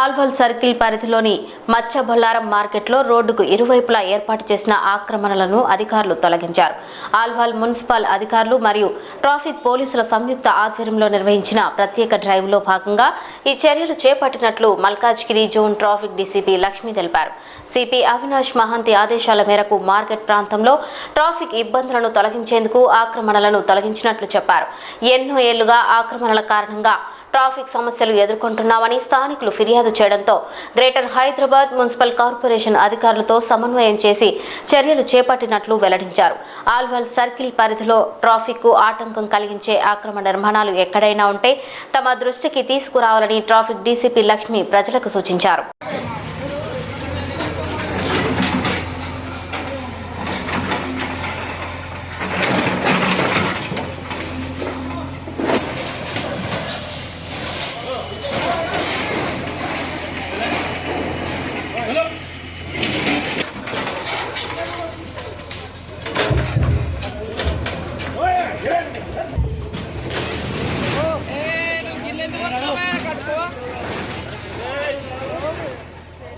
Alwal circle పరిధిలోని మచ్చబొల్లారం మార్కెట్లో రోడ్డుకు ఇరువైపులా ఏర్పాటు చేసిన ఆక్రమణలను అధికారులు తొలగించారు. ఆల్వాల్ మున్సిపల్ అధికారులు మరియు ట్రాఫిక్ పోలీసుల సంయుక్త ఆధ్వర్యంలో నిర్వహించిన ప్రత్యేక డ్రైవ్లో భాగంగా ఈ చర్యలు చేపట్టినట్లు Malkajgiri zone traffic DCP Lakshmi తెలిపారు. సిపి అవినాష్ మహంతి ఆదేశాల మేరకు మార్కెట్ ప్రాంతంలో ట్రాఫిక్ ఇబ్బందులను తొలగించేందుకు ఆక్రమణలను తొలగించినట్లు చెప్పారు. ఎన్నో ఏళ్లుగా ఆక్రమణల కారణంగా ట్రాఫిక్ సమస్యలు ఎదుర్కొంటున్నామని స్థానికులు ఫిర్యాదు చేయడంతో గ్రేటర్ హైదరాబాద్ మున్సిపల్ కార్పొరేషన్ అధికారులతో సమన్వయం చేసి చర్యలు చేపట్టినట్లు వెల్లడించారు. ఆల్వాల్ సర్కిల్ పరిధిలో ట్రాఫిక్ కు ఆటంకం కలిగించే ఆక్రమణ నిర్మాణాలు ఎక్కడైనా ఉంటే తమ దృష్టికి తీసుకురావాలని ట్రాఫిక్ డీసీపీ లక్ష్మి ప్రజలకు సూచించారు.